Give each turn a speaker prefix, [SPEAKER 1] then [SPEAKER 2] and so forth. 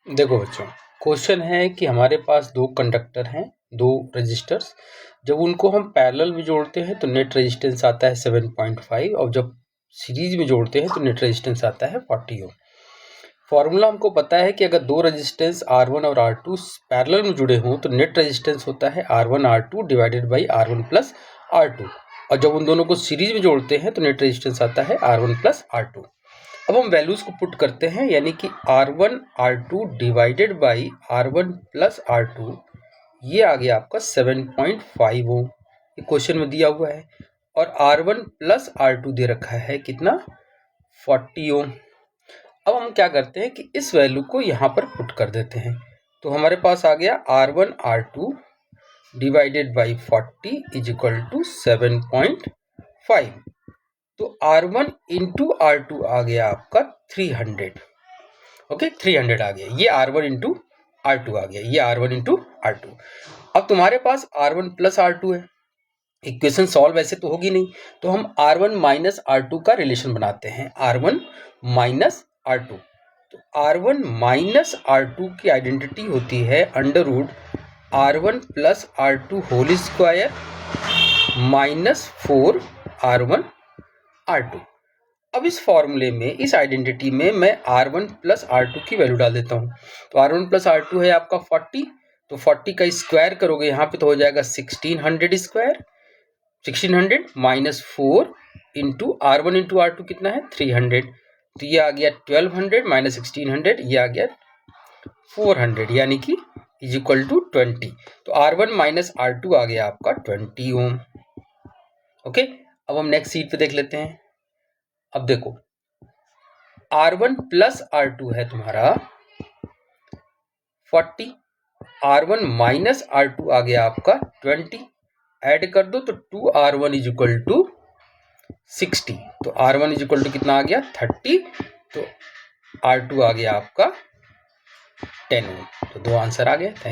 [SPEAKER 1] देखो बच्चों, क्वेश्चन है कि हमारे पास दो कंडक्टर हैं, दो रजिस्टर्स। जब उनको हम पैरेलल में जोड़ते हैं तो नेट रेजिस्टेंस आता है 7.5 और जब सीरीज में जोड़ते हैं तो नेट रेजिस्टेंस आता है 40 ओम। फॉर्मूला हमको पता है कि अगर दो रेजिस्टेंस R1 और R2 पैरेलल में जुड़े हों तो नेट रेजिस्टेंस होता है R1 R2 divided by R1 plus R2, और जब उन दोनों को सीरीज में जोड़ते हैं तो नेट रेजिस्टेंस आता है R1 प्लस R2। अब हम वैल्यूज को पुट करते हैं, यानी कि R1 R2 divided by R1 plus R2, ये आ गया आपका 7.5 ओम, ये क्वेश्चन में दिया हुआ है। और R1 प्लस R2 दे रखा है कितना, 40 ओम। अब हम क्या करते हैं कि इस वैल्यू को यहाँ पर पुट कर देते हैं, तो हमारे पास आ गया R1 R2 divided by 40 is equal to 7.5। तो R1 इंटू R2 आ गया आपका 300। ओके, 300 आ गया, ये R1 इंटू R2 आ गया, ये R1 इंटू R2। अब तुम्हारे पास R1 प्लस R2 है, इक्वेशन सॉल्व ऐसे तो होगी नहीं, तो हम R1 माइनस R2 का रिलेशन बनाते हैं, R1 माइनस R2। तो R1 माइनस R2 की आइडेंटिटी होती है under root R1 plus R2 whole square minus 4 R1 R2। अब इस फॉर्मूले में, इस आइडेंटिटी में मैं R1 प्लस R2 की वैल्यू डाल देता हूँ। तो R1 प्लस R2 है आपका 40, तो 40 का स्क्वायर करोगे यहाँ पे तो हो जाएगा 1600 square. 1600 minus 4 into R1 into R2 कितना है 300, तो ये आ गया 1200 माइनस 1600, ये आ गया 400, यानी कि इज इक्वल टू 20। तो R1 माइनस R2 आ गया आपका 20 ओम। ओके, अब हम नेक्स्ट शीट पे देख लेते हैं। अब देखो, R1 प्लस R2 है तुम्हारा 40, R1 माइनस R2 आ गया आपका 20, ऐड कर दो तो 2R1 इज इक्वल टू 60। तो R1 इज इक्वल टू कितना आ गया 30, तो R2 आ गया आपका 10 ओम। तो दो आंसर आ गए। थैंक